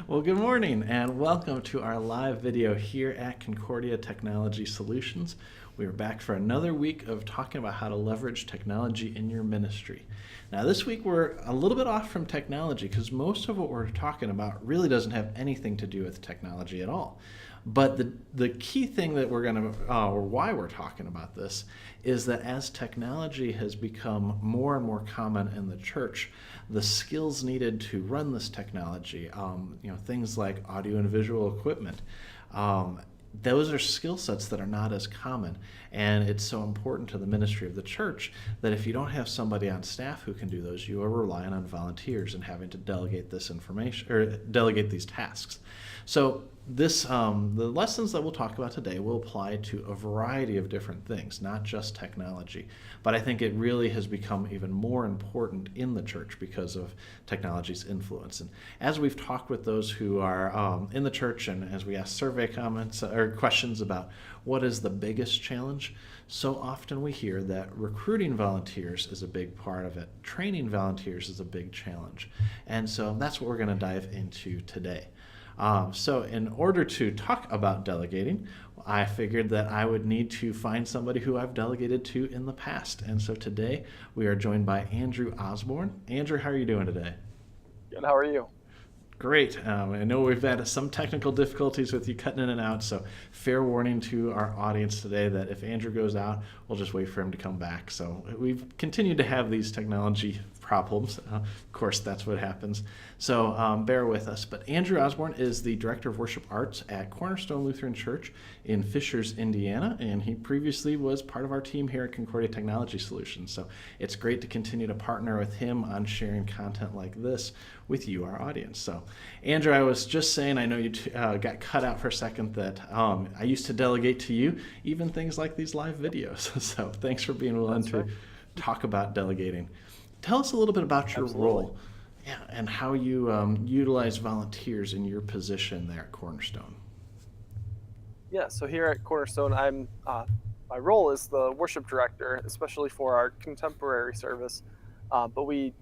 Well, good morning and welcome to our live video here at Concordia Technology Solutions. We are back for another week of talking about how to leverage technology in your ministry. Now, this week we're a little bit off from technology because most of what we're talking about really doesn't have anything to do with technology at all. But the key thing that we're going to, or why we're talking about this, is that as technology has become more and more common in the church, the skills needed to run this technology, things like audio and visual equipment, those are skill sets that are not as common. And it's so important to the ministry of the church that if you don't have somebody on staff who can do those, you are relying on volunteers and having to delegate this information or delegate these tasks. So the lessons that we'll talk about today will apply to a variety of different things, not just technology. But I think it really has become even more important in the church because of technology's influence. And as we've talked with those who are in the church, and as we ask survey comments or questions about what is the biggest challenge, so often we hear that recruiting volunteers is a big part of it. Training volunteers is a big challenge. And so that's what we're going to dive into today. So in order to talk about delegating, I figured that I would need to find somebody who I've delegated to in the past. And so today we are joined by Andrew Osborne. Andrew, how are you doing today? Good. How are you? Great. I know we've had some technical difficulties with you cutting in and out, so fair warning to our audience today that if Andrew goes out, we'll just wait for him to come back. So we've continued to have these technology problems. Of course, that's what happens. So bear with us. But Andrew Osborne is the Director of Worship Arts at Cornerstone Lutheran Church in Fishers, Indiana, and he previously was part of our team here at Concordia Technology Solutions. So it's great to continue to partner with him on sharing content like this with you, our audience. So Andrew, I was just saying, I know you got cut out for a second, that I used to delegate to you even things like these live videos. So thanks for being willing That's to right. talk about delegating. Tell us a little bit about your Absolutely. role, yeah, and how you utilize volunteers in your position there at Cornerstone. Yeah. So here at Cornerstone, my role is the worship director, especially for our contemporary service. But we,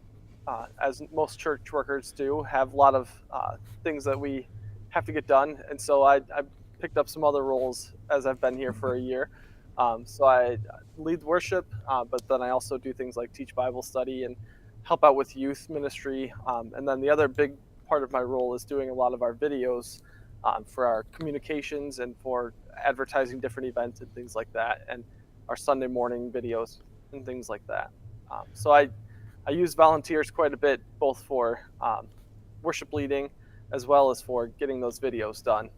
as most church workers do, have a lot of things that we have to get done, and so I picked up some other roles as I've been here for a year. So I lead worship, but then I also do things like teach Bible study and help out with youth ministry. And then the other big part of my role is doing a lot of our videos for our communications and for advertising different events and things like that, and our Sunday morning videos and things like that. So I use volunteers quite a bit, both for worship leading as well as for getting those videos done.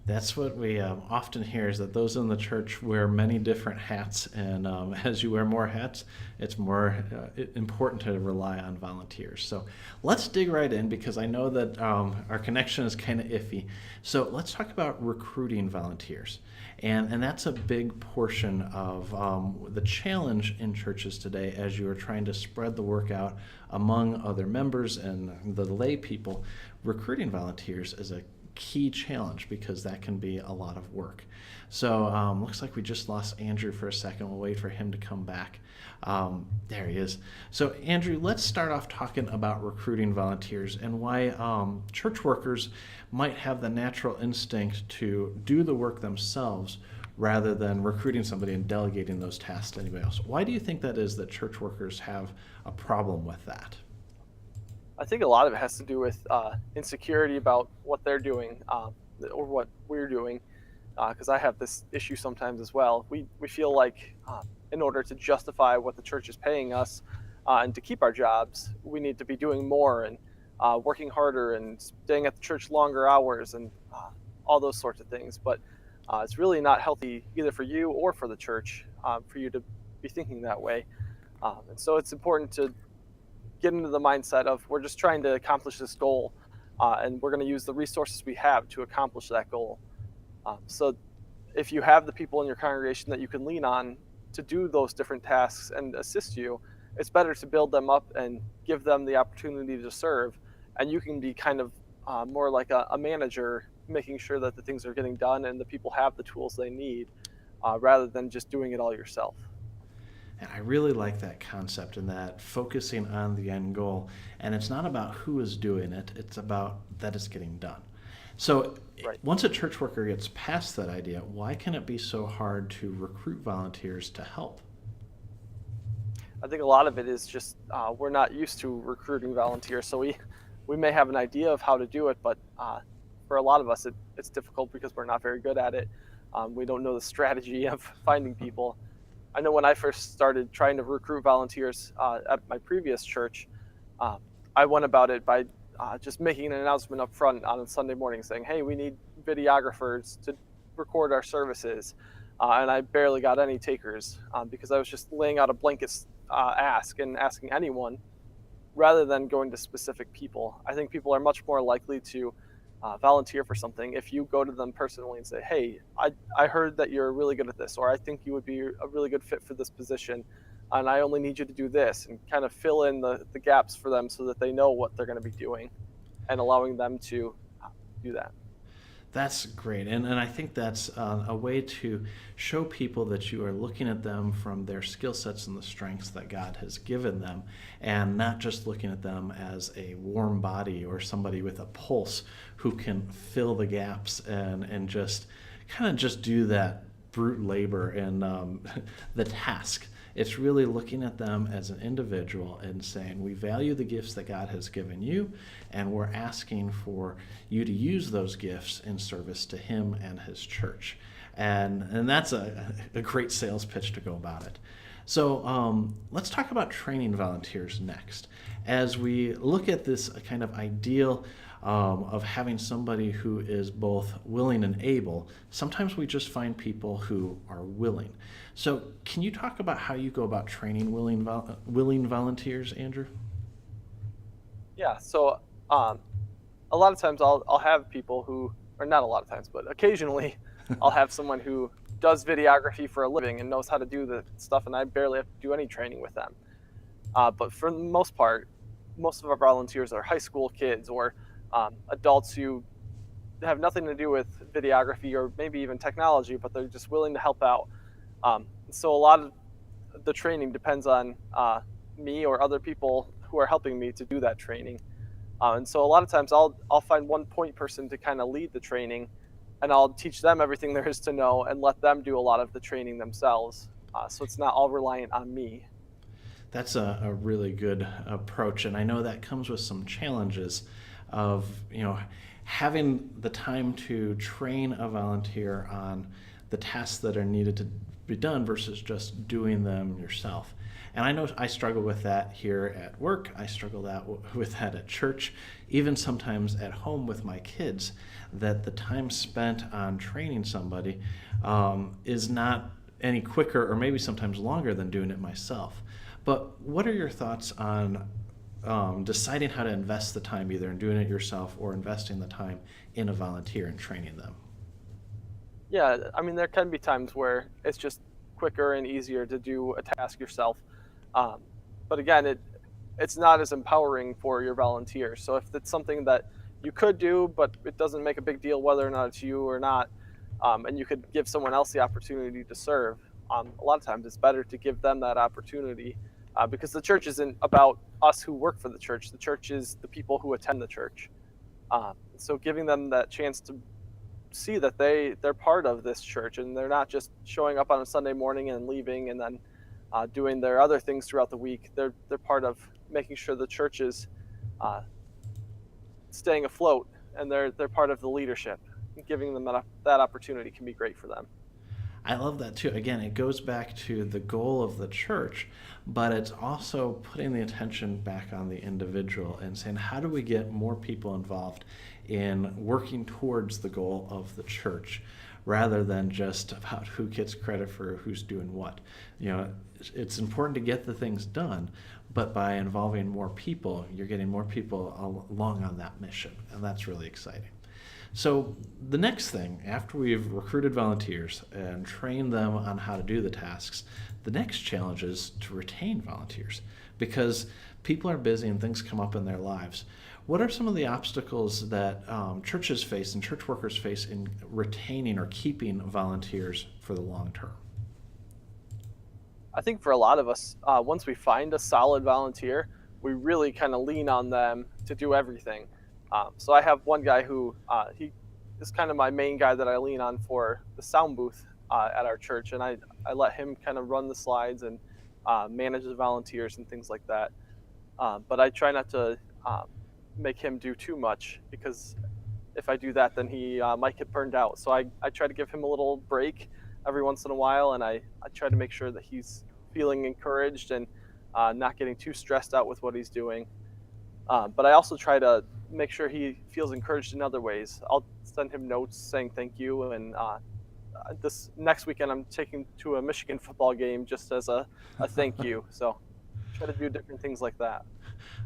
That's what we often hear, is that those in the church wear many different hats, and as you wear more hats, it's more important to rely on volunteers. So let's dig right in, because I know that our connection is kind of iffy. So let's talk about recruiting volunteers. And that's a big portion of the challenge in churches today as you are trying to spread the work out among other members and the lay people. Recruiting volunteers is a key challenge because that can be a lot of work. So looks like we just lost Andrew for a second. We'll wait for him to come back. There he is. So Andrew, let's start off talking about recruiting volunteers and why church workers might have the natural instinct to do the work themselves rather than recruiting somebody and delegating those tasks to anybody else. Why do you think that is, that church workers have a problem with that? I think a lot of it has to do with insecurity about what they're doing or what we're doing, because I have this issue sometimes as well. We feel like in order to justify what the church is paying us and to keep our jobs, we need to be doing more and working harder and staying at the church longer hours and all those sorts of things. But it's really not healthy either for you or for the church for you to be thinking that way. And so it's important to get into the mindset of we're just trying to accomplish this goal, and we're going to use the resources we have to accomplish that goal. So if you have the people in your congregation that you can lean on to do those different tasks and assist you, it's better to build them up and give them the opportunity to serve. And you can be kind of more like a manager, making sure that the things are getting done and the people have the tools they need, rather than just doing it all yourself. And I really like that concept and that focusing on the end goal. And it's not about who is doing it, it's about that it's getting done. So Right. once a church worker gets past that idea, why can it be so hard to recruit volunteers to help? I think a lot of it is just we're not used to recruiting volunteers, so we may have an idea of how to do it, but for a lot of us, it's difficult because we're not very good at it. We don't know the strategy of finding people. I know when I first started trying to recruit volunteers at my previous church, uh, I went about it by just making an announcement up front on a Sunday morning saying, "Hey, we need videographers to record our services," and I barely got any takers because I was just laying out a blanket ask and asking anyone rather than going to specific people. I think people are much more likely to volunteer for something if you go to them personally and say, "Hey, I heard that you're really good at this," or "I think you would be a really good fit for this position, and I only need you to do this," and kind of fill in the gaps for them so that they know what they're going to be doing and allowing them to do that. That's great. And I think that's a way to show people that you are looking at them from their skill sets and the strengths that God has given them, and not just looking at them as a warm body or somebody with a pulse who can fill the gaps and just kind of just do that brute labor and the task. It's really looking at them as an individual and saying, we value the gifts that God has given you, and we're asking for you to use those gifts in service to Him and His church. And that's a great sales pitch to go about it. So let's talk about training volunteers next. As we look at this kind of ideal of having somebody who is both willing and able, sometimes we just find people who are willing. So can you talk about how you go about training willing volunteers, Andrew? Yeah. So a lot of times I'll have people who, or not a lot of times, but occasionally I'll have someone who does videography for a living and knows how to do the stuff, and I barely have to do any training with them. But for the most part, most of our volunteers are high school kids or adults who have nothing to do with videography or maybe even technology, but they're just willing to help out. So a lot of the training depends on me or other people who are helping me to do that training. And so a lot of times I'll find one point person to kind of lead the training, and I'll teach them everything there is to know and let them do a lot of the training themselves. So it's not all reliant on me. That's a really good approach, and I know that comes with some challenges of having the time to train a volunteer on the tasks that are needed to be done versus just doing them yourself. And I know I struggle with that here at work. I struggle with that at church, even sometimes at home with my kids, that the time spent on training somebody is not any quicker or maybe sometimes longer than doing it myself. But what are your thoughts on deciding how to invest the time either in doing it yourself or investing the time in a volunteer and training them? Yeah, I mean, there can be times where it's just quicker and easier to do a task yourself. Um, but again, it's not as empowering for your volunteers. So if it's something that you could do, but it doesn't make a big deal whether or not it's you or not, and you could give someone else the opportunity to serve, a lot of times it's better to give them that opportunity because the church isn't about us who work for the church. The church is the people who attend the church. So giving them that chance to see that they're part of this church and they're not just showing up on a Sunday morning and leaving and then doing their other things throughout the week. They're part of making sure the church is staying afloat, and they're part of the leadership. Giving them that opportunity can be great for them. I love that too. Again, it goes back to the goal of the church, but it's also putting the attention back on the individual and saying, how do we get more people involved in working towards the goal of the church rather than just about who gets credit for who's doing what? It's important to get the things done, but by involving more people, you're getting more people along on that mission, and that's really exciting. So the next thing, after we've recruited volunteers and trained them on how to do the tasks, the next challenge is to retain volunteers because people are busy and things come up in their lives. What are some of the obstacles that churches face and church workers face in retaining or keeping volunteers for the long term? I think for a lot of us, once we find a solid volunteer, we really kind of lean on them to do everything. So I have one guy who he is kind of my main guy that I lean on for the sound booth at our church, and I let him kind of run the slides and manage the volunteers and things like that. But I try not to make him do too much, because if I do that, then he might get burned out. So I try to give him a little break every once in a while, and I try to make sure that he's feeling encouraged and not getting too stressed out with what he's doing. But I also try to make sure he feels encouraged in other ways. I'll send him notes saying thank you, and this next weekend I'm taking to a Michigan football game just as a thank you. So try to do different things like that.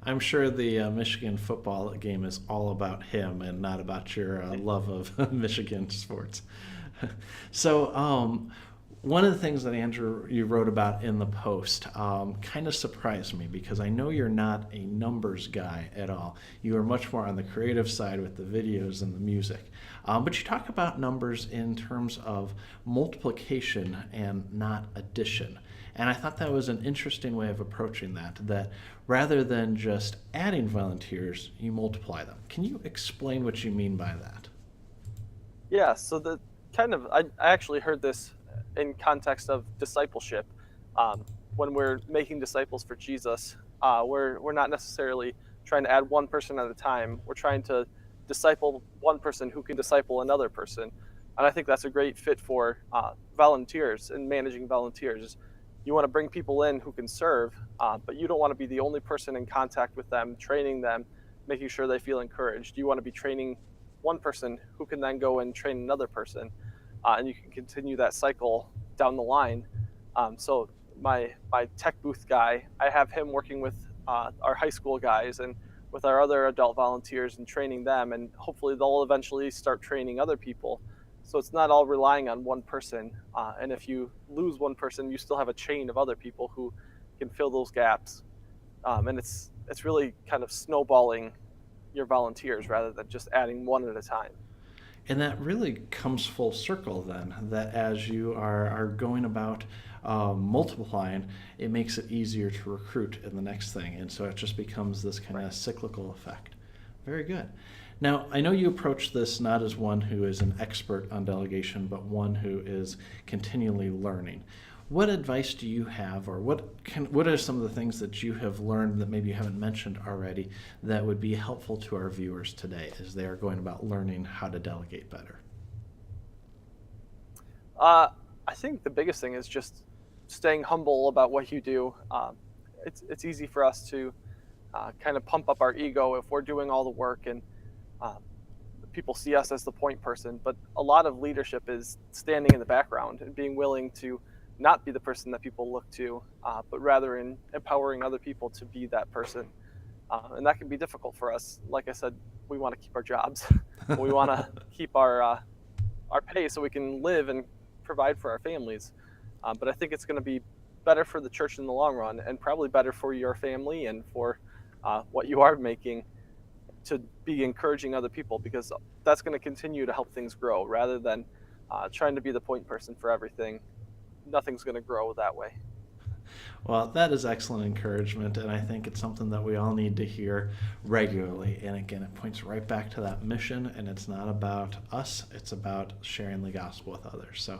I'm sure the Michigan football game is all about him and not about your love of Michigan sports. So, one of the things that Andrew, you wrote about in the post kind of surprised me, because I know you're not a numbers guy at all. You are much more on the creative side with the videos and the music. But you talk about numbers in terms of multiplication and not addition. And I thought that was an interesting way of approaching that rather than just adding volunteers, you multiply them. Can you explain what you mean by that? Yeah, so I actually heard this in context of discipleship. When we're making disciples for Jesus, we're not necessarily trying to add one person at a time. We're trying to disciple one person who can disciple another person. And I think that's a great fit for volunteers and managing volunteers. You want to bring people in who can serve, but you don't want to be the only person in contact with them, training them, making sure they feel encouraged. You want to be training one person who can then go and train another person, and you can continue that cycle down the line. So my tech booth guy, I have him working with our high school guys and with our other adult volunteers and training them, and hopefully they'll eventually start training other people. So it's not all relying on one person. And if you lose one person, you still have a chain of other people who can fill those gaps. And it's really kind of snowballing your volunteers rather than just adding one at a time. And that really comes full circle then, that as you are going about multiplying, it makes it easier to recruit in the next thing. And so it just becomes this kind of cyclical effect. Very good. Now, I know you approach this not as one who is an expert on delegation, but one who is continually learning. What advice do you have, or what are some of the things that you have learned that maybe you haven't mentioned already that would be helpful to our viewers today as they are going about learning how to delegate better? I think the biggest thing is just staying humble about what you do. It's easy for us to kind of pump up our ego if we're doing all the work and people see us as the point person, but a lot of leadership is standing in the background and being willing to not be the person that people look to, but rather in empowering other people to be that person. And that can be difficult for us. Like I said, we want to keep our jobs. We want to keep our pay so we can live and provide for our families. But I think it's going to be better for the church in the long run, and probably better for your family and for what you are making, to be encouraging other people, because that's going to continue to help things grow rather than trying to be the point person for everything. Nothing's going to grow that way. Well, that is excellent encouragement, and I think it's something that we all need to hear regularly. And again, it points right back to that mission, and it's not about us, it's about sharing the gospel with others. So,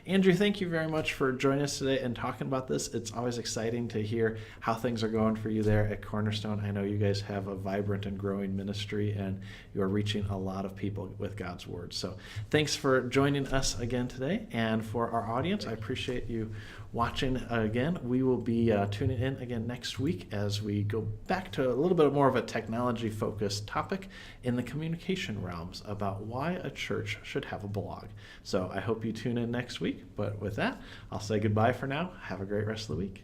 Andrew, thank you very much for joining us today and talking about this. It's always exciting to hear how things are going for you there at Cornerstone. I know you guys have a vibrant and growing ministry, and you're reaching a lot of people with God's Word. So thanks for joining us again today. And for our audience, I appreciate you watching again. We will be tuning in again next week as we go back to a little bit more of a technology-focused topic in the communication realms about why a church should have a blog. So I hope you tune in next week. But with that, I'll say goodbye for now. Have a great rest of the week.